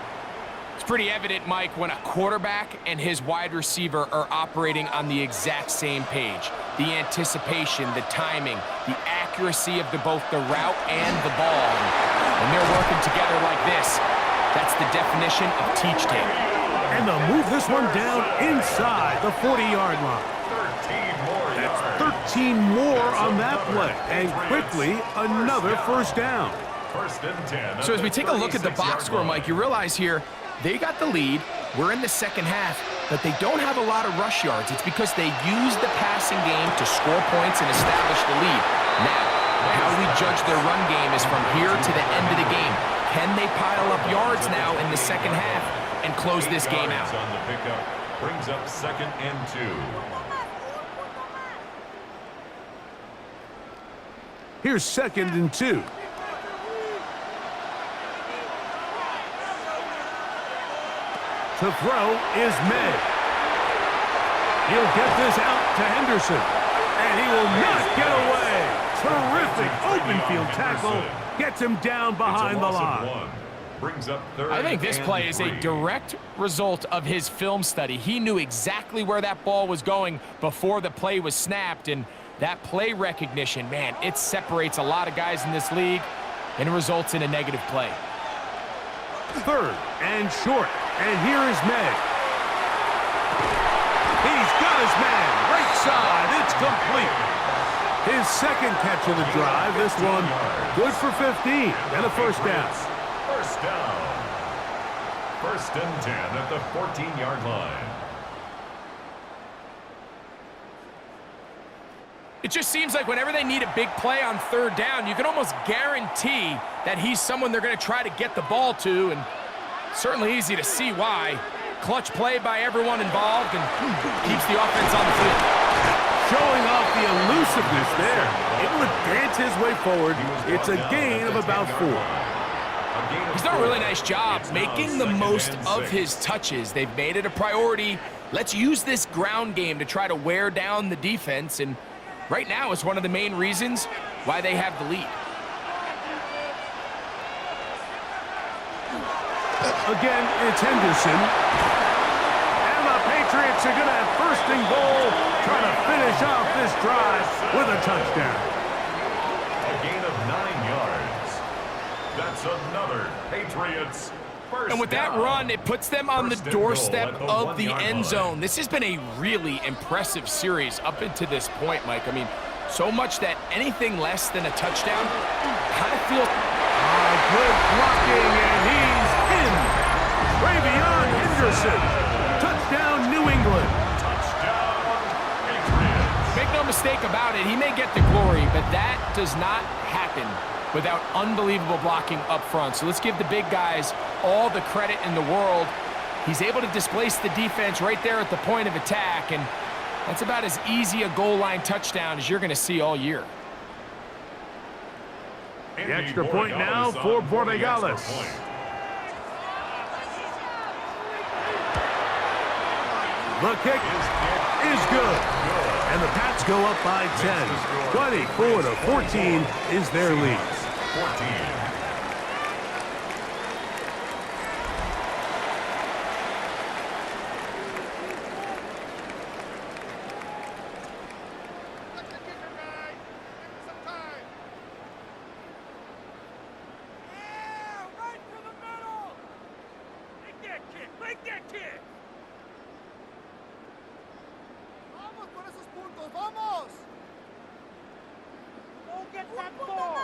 It's pretty evident, Mike, when a quarterback and his wide receiver are operating on the exact same page. The anticipation, the timing, the accuracy of both the route and the ball. When they're working together like this, that's the definition of teach tape. And they'll move this one down inside the 40-yard line. 13 more That's yards. 13 more on that play. And quickly, another first down. 1st and 10. So as we take a look at the box score, Mike, you realize here they got the lead. We're in the second half, but they don't have a lot of rush yards. It's because they use the passing game to score points and establish the lead. Now, how we judge their run game is from here to the end of the game. Can they pile up yards now in the second half and close this game out? On the pickup brings up 2nd and 2. Here's 2nd and 2. To throw is May. He'll get this out to Henderson. And he will not get away. Terrific open field tackle. Gets him down behind the line. Brings up 3rd. I think this play is a 3. direct result of his film study. He knew exactly where that ball was going before the play was snapped, and that play recognition, man, it separates a lot of guys in this league and results in a negative play. 3rd and short. And here is May. He's got his man. Right side. It's complete. His 2nd catch of the drive. This one good for 15 and a first down. First down. 1st and 10 at the 14-yard line. It just seems like whenever they need a big play on 3rd down, you can almost guarantee that he's someone they're going to try to get the ball to, and certainly easy to see why. Clutch play by everyone involved and keeps the offense on the field. Showing off the elusiveness there. Able to dance his way forward. It's a gain of about 4. He's done a really nice job making the most of his touches. They've made it a priority. Let's use this ground game to try to wear down the defense, and right now it's one of the main reasons why they have the lead. Again, it's Henderson. And the Patriots are going to have 1st and goal, trying to finish off this drive with a touchdown. A gain of 9 yards. That's another Patriots first And with that down. run, it puts them on the First and doorstep goal at the of the 1-yard end line. zone. This has been a really impressive series up until this point, Mike. I mean, so much that anything less than a touchdown kind of feels... Good blocking, and he's in. Travion Henderson. Touchdown, New England. Touchdown, Patriots. Make no mistake about it, he may get the glory, but that does not happen without unbelievable blocking up front. So let's give the big guys all the credit in the world. He's able to displace the defense right there at the point of attack, and that's about as easy a goal line touchdown as you're going to see all year. The extra point now for Borregales. The kick is good. And the Pats go up by 10. 24-14 is their lead. 14.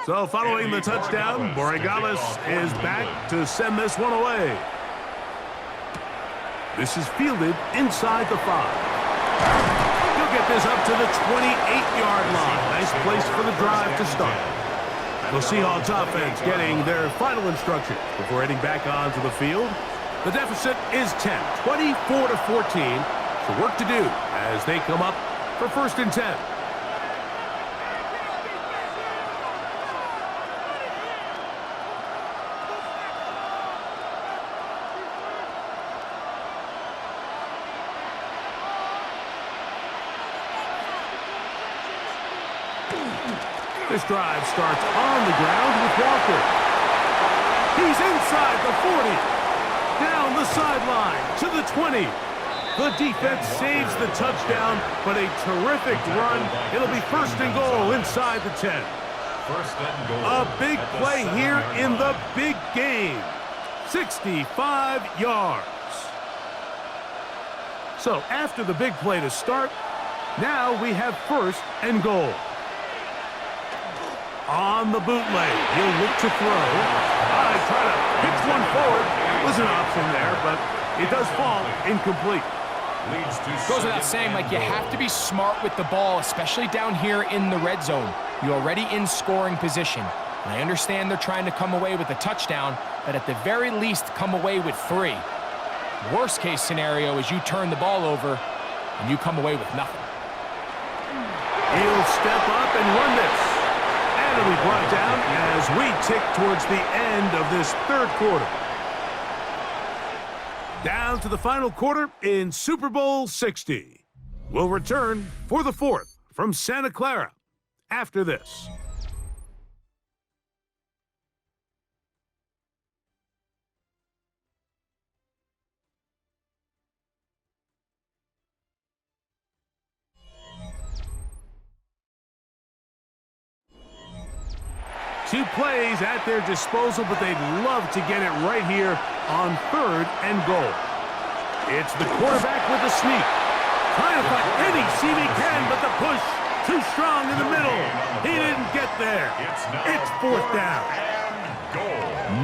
So following the touchdown, Borregales is back to send this one away. This is fielded inside the 5. He'll get get this up to the 28-yard line. Nice place for the drive to start. The Seahawks offense getting their final instructions before heading back onto the field. The deficit is 10, 24-14. So work to do as they come up for 1st and 10. This drive starts on the ground with Walker. He's inside the 40. Down the sideline to the 20. The defense saves the touchdown, but a terrific run. It'll be 1st and goal inside the 10. 1st and goal. A big play here in the big game. 65 yards. So after the big play to start, now we have 1st and goal. On the bootleg, he'll look to throw. Try to pitch one forward. Was an option there, but it does fall incomplete. Goes without saying, Mike, you have to be smart with the ball, especially down here in the red zone. You're already in scoring position. And I understand they're trying to come away with a touchdown, but at the very least, come away with 3. Worst case scenario is you turn the ball over and you come away with nothing. He'll step up and run this. And it'll be brought down as we tick towards the end of this 3rd quarter. Down to the final quarter in Super Bowl 60. We'll return for the 4th from Santa Clara after this. Two plays at their disposal, but they'd love to get it right here on 3rd and goal. It's the quarterback with the sneak. Trying to find any seam he can, but the push too strong in the middle. He didn't get there. It's 4th down.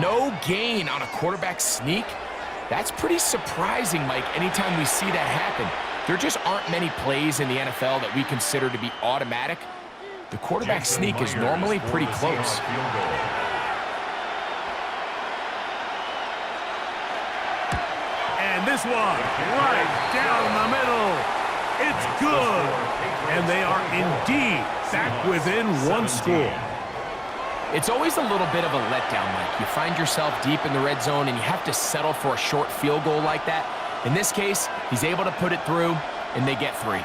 No gain on a quarterback sneak? That's pretty surprising, Mike, anytime we see that happen. There just aren't many plays in the NFL that we consider to be automatic. The quarterback sneak is normally pretty close. And this one, right down the middle. It's good. And they are indeed back within 1 score. It's always a little bit of a letdown, Mike. You find yourself deep in the red zone and you have to settle for a short field goal like that. In this case, he's able to put it through, and they get 3.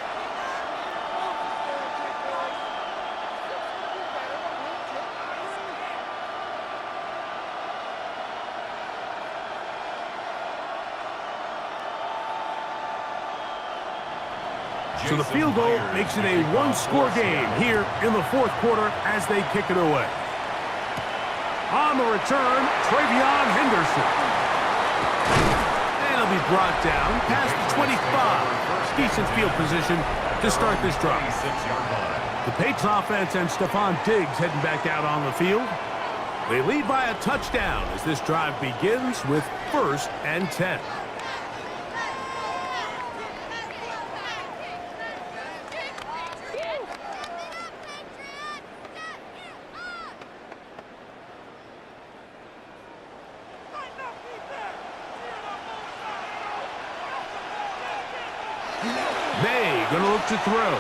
So the field goal makes it a 1-score game here in the 4th quarter as they kick it away. On the return, Travion Henderson. And he'll be brought down past the 25. Decent field position to start this drive. The Patriots offense and Stephon Diggs heading back out on the field. They lead by a touchdown as this drive begins with 1st and 10. May gonna look to throw.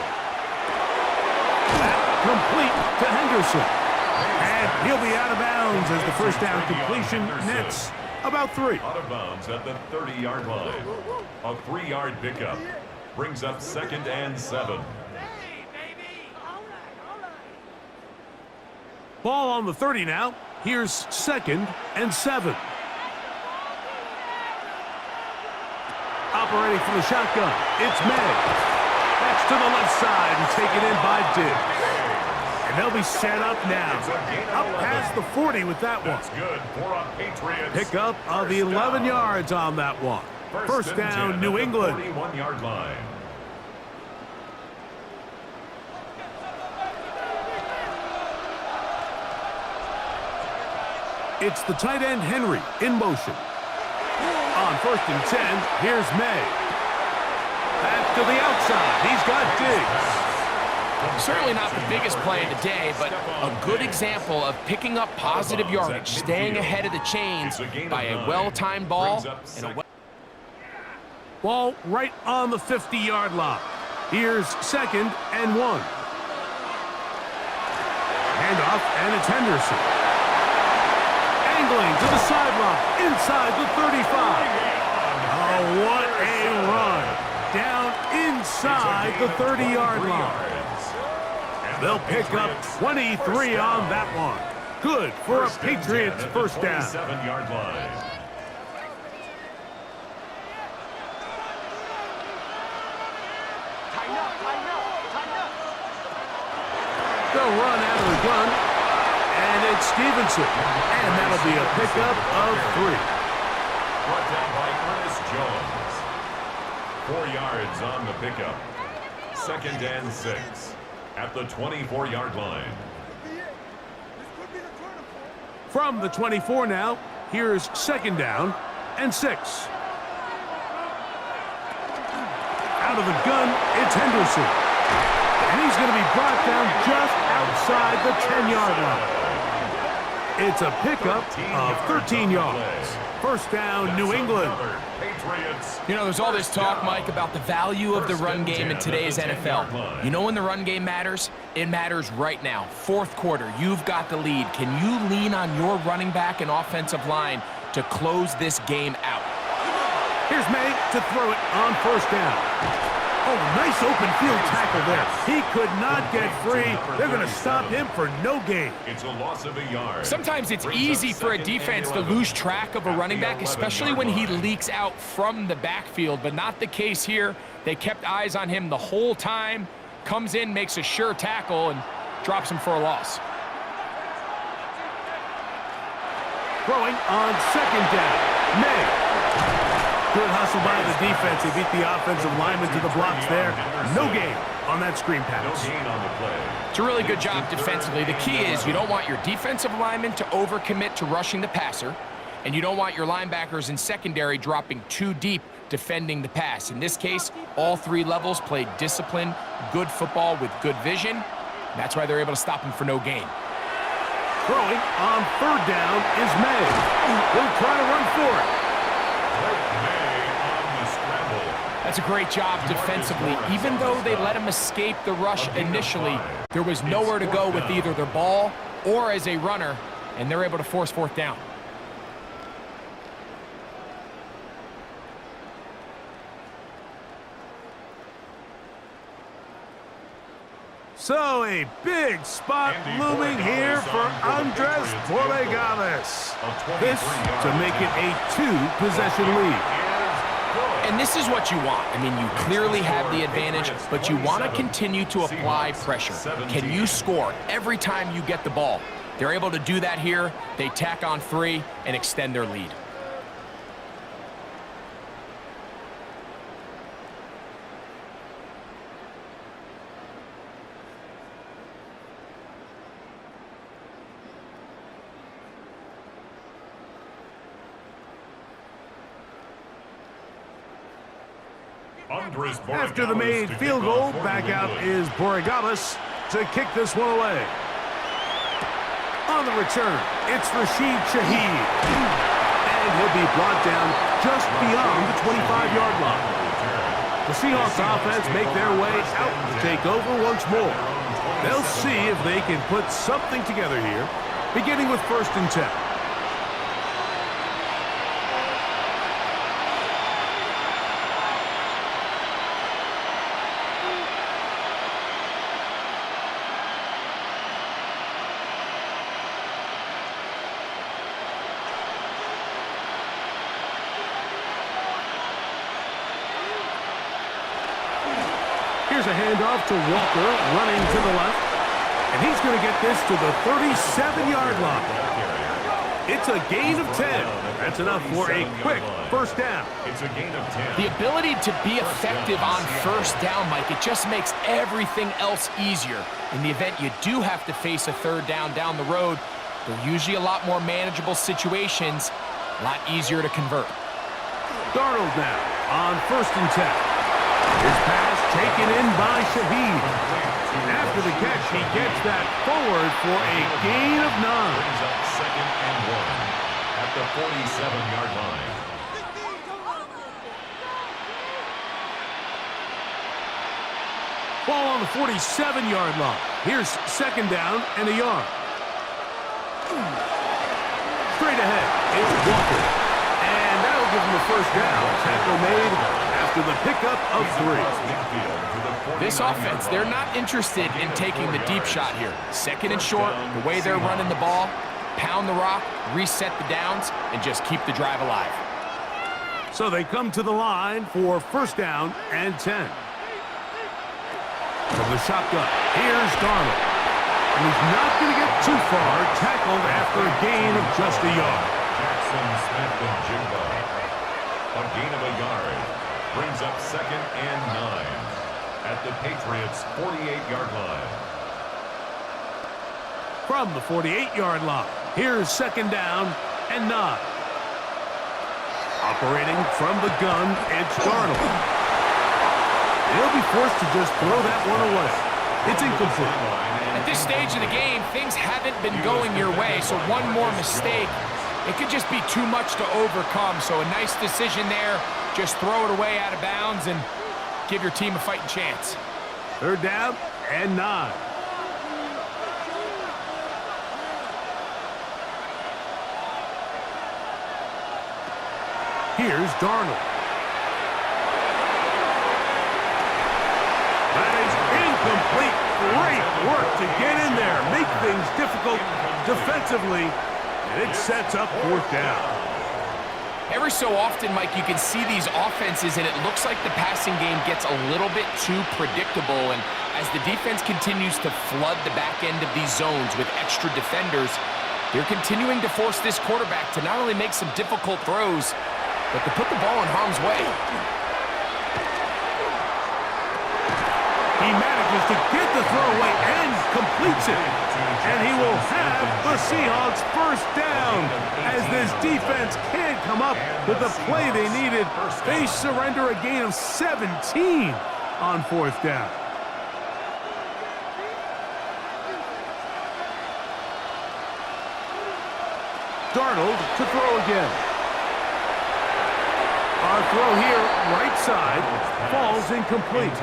That complete to Henderson. And he'll be out of bounds as the 1st down completion nets about 3. Out of bounds at the 30-yard line. A 3-yard pickup brings up 2nd and 7. Ball on the 30 now. Here's 2nd and 7. Operating from the shotgun, it's May. That's to the left side and taken in by Diggs. And they'll be set up now. Up past the 40 with that one. That's good for a Patriots. Pickup of 11 yards on that one. 1st down, New England. 41-yard line. It's the tight end Henry in motion. On 1st and 10, here's May. Back to the outside. He's got Diggs. Certainly not the biggest play of the day, but a good example of picking up positive yardage, staying ahead of the chains by a well-timed ball and a Ball right on the 50-yard line. Here's 2nd and 1. Handoff, and it's Henderson. Angling to the sideline, inside the 35. Oh, what a run. Down inside the 30-yard line. They'll pick up 23 on that one. Good for a Patriots first down. 27-yard line. They'll run out of the gun, and it's Stevenson. And that'll be a pickup of 3. Brought down by Ernest Jones. 4 yards on the pickup. 2nd and 6 at the 24-yard line. From the 24 now, here's 2nd down and 6. Out of the gun, it's Henderson. And he's going to be brought down just outside the 10-yard line. It's a pickup of 13 yards. First down, New England. You know, there's all this talk, Mike, about the value of the run game in today's NFL. You know when the run game matters? It matters right now. 4th quarter, you've got the lead. Can you lean on your running back and offensive line to close this game out? Here's May to throw it on 1st down. Oh, nice open field tackle there. He could not get free. They're going to stop him for no gain. It's a loss of a yard. Sometimes it's easy for a defense to lose track of a running back, especially when he leaks out from the backfield, but not the case here. They kept eyes on him the whole time. Comes in, makes a sure tackle, and drops him for a loss. Throwing on 2nd down. May. Good hustle by the defense. They beat the offensive lineman to the blocks there. No gain on that screen pass. No gain on the play. It's a really good job defensively. The key is you don't want your defensive linemen to overcommit to rushing the passer, and you don't want your linebackers in secondary dropping too deep defending the pass. In this case, all 3 levels played disciplined, good football with good vision. That's why they're able to stop him for no gain. Throwing on 3rd down is May. He'll try to run for it. That's a great job defensively. Even though they let him escape the rush initially, there was nowhere to go with either their ball or as a runner, and they're able to force 4th down. So a big spot looming here for Andres Borregales. This to make it a 2-possession lead. And this is what you want. I mean, you clearly have the advantage, but you want to continue to apply pressure. Can you score every time you get the ball? They're able to do that here. They tack on 3 and extend their lead. After the made field goal, back out is Borregales to kick this one away. On the return, it's Rashid Shaheed. And he'll be brought down just beyond the 25-yard line. The Seahawks offense make their way out to take over once more. They'll see if they can put something together here, beginning with 1st and 10. Here's a handoff to Walker, running to the left. And he's going to get this to the 37-yard line. It's a gain of 10. That's enough for a quick 1st down. It's a gain of 10. The ability to be effective on 1st down, Mike, it just makes everything else easier. In the event you do have to face a 3rd down the road, they're usually a lot more manageable situations, a lot easier to convert. Darnold now on 1st and 10. His pass taken in by Shaheed. After the catch, he gets that forward for a gain of 9. Brings up 2nd and 1 at the 47-yard line. Ball on the 47-yard line. Here's 2nd down and a yard. Straight ahead, it's Walker. And that'll give him a 1st down. Tackle made after the pickup of 3. This offense, they're not interested in taking the deep shot here. 2nd and short, the way they're running the ball, pound the rock, reset the downs, and just keep the drive alive. So they come to the line for 1st down and 10. From the shotgun, here's Darnold. And he's not going to get too far, tackled after a gain of just a yard. Jackson Smith and Jigba. A gain of a yard. Brings up 2nd and 9 at the Patriots' 48-yard line. From the 48-yard line, here's 2nd down and 9. Operating from the gun, it's Darnold. He'll be forced to just throw that one away. It's incomplete. At this stage of the game, things haven't been going your way, so one more mistake, it could just be too much to overcome. So a nice decision there. Just throw it away out of bounds and give your team a fighting chance. 3rd down and 9. Here's Darnold. That is incomplete. Great work to get in there, make things difficult defensively, and it sets up 4th down. Every so often, Mike, you can see these offenses, and it looks like the passing game gets a little bit too predictable. And as the defense continues to flood the back end of these zones with extra defenders, they're continuing to force this quarterback to not only make some difficult throws, but to put the ball in harm's way. He manages to get the throw away and completes it. And he will have the Seahawks 1st down. As this defense can't come up with the play they needed, they surrender a gain of 17 on 4th down. Darnold to throw again. Our throw here, right side, falls incomplete.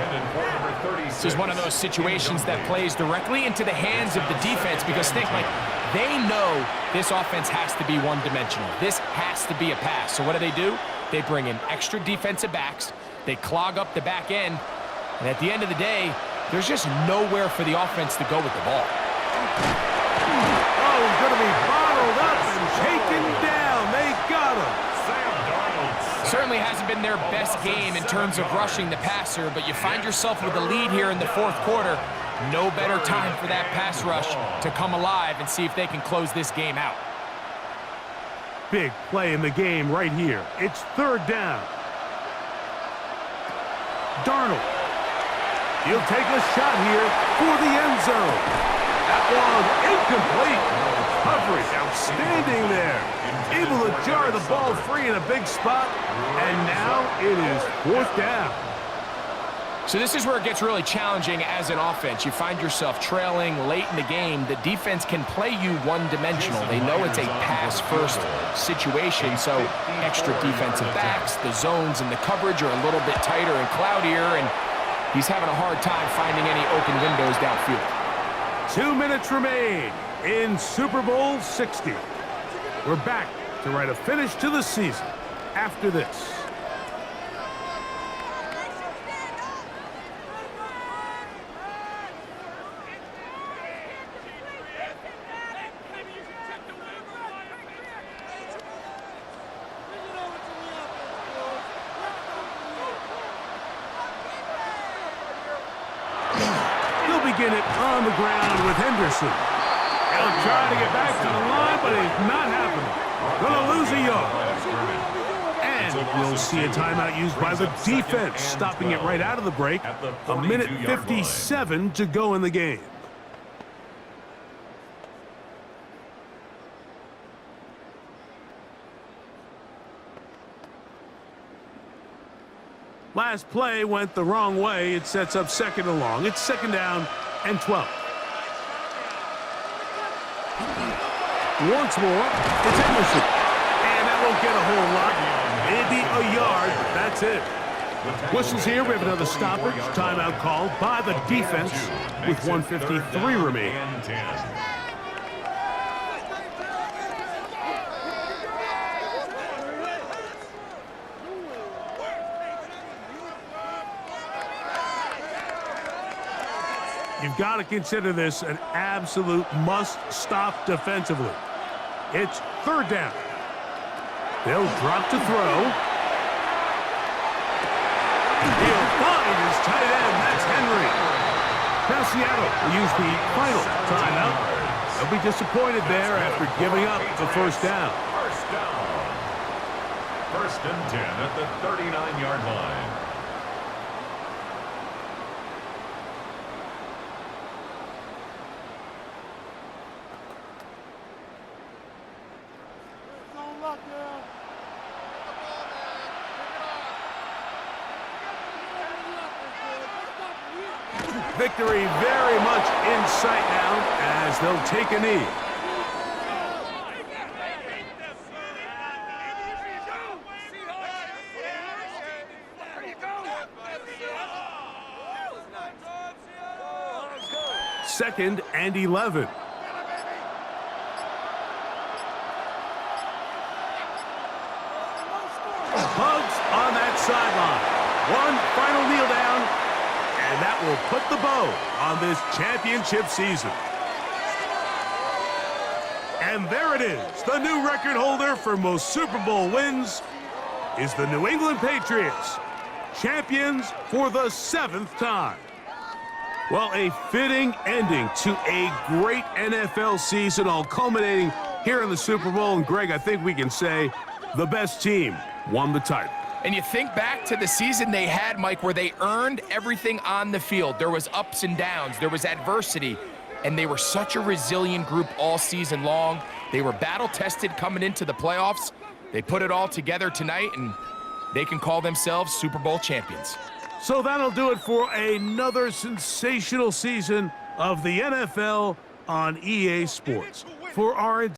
This is one of those situations that plays directly into the hands of the defense because think, Mike, they know this offense has to be one-dimensional. This has to be a pass. So what do? They bring in extra defensive backs. They clog up the back end. And at the end of the day, there's just nowhere for the offense to go with the ball. Oh, he's going to be bottled up and taken down. They got him. Certainly hasn't been their best game in terms of rushing the passer, but you find yourself with a lead here in the 4th quarter. No better time for that pass rush to come alive and see if they can close this game out. Big play in the game right here. It's 3rd down. Darnold. He'll take a shot here for the end zone. That one incomplete. Coverage outstanding there. Able to jar the ball free in a big spot. And now it is 4th down. So this is where it gets really challenging as an offense. You find yourself trailing late in the game. The defense can play you one-dimensional. They know it's a pass-first situation, so extra defensive backs, the zones and the coverage are a little bit tighter and cloudier, and he's having a hard time finding any open windows downfield. 2 minutes remain in Super Bowl 60. We're back to write a finish to the season after this. He'll begin it on the ground with Henderson. He'll try to get back to the line, but it's not happening. Gonna lose a yard. And we'll see a timeout used by the defense, stopping it right out of the break. A minute 57 to go in the game. Last play went the wrong way. It sets up second and long. It's second down and 12. Once more, it's Emerson. And that won't get a whole lot. Maybe a yard. That's it. Whistles here. We have another stoppage. Timeout called by the defense with 1:53 remaining. You've got to consider this an absolute must-stop defensively. It's third down. They'll drop to throw. He'll find his tight end. That's Henry. Now Seattle will use the final timeout. They'll be disappointed there after giving up the first down. First down. First and 10 at the 39-yard line. Victory very much in sight now as they'll take a knee. Second and 11. Bugs on that sideline. One final kneel down. And that will put the bow on this championship season. And there it is. The new record holder for most Super Bowl wins is the New England Patriots, champions for the 7th time. Well, a fitting ending to a great NFL season, all culminating here in the Super Bowl. And Greg, I think we can say the best team won the title. And you think back to the season they had, Mike, where they earned everything on the field. There was ups and downs. There was adversity. And they were such a resilient group all season long. They were battle-tested coming into the playoffs. They put it all together tonight, and they can call themselves Super Bowl champions. So that'll do it for another sensational season of the NFL on EA Sports. For our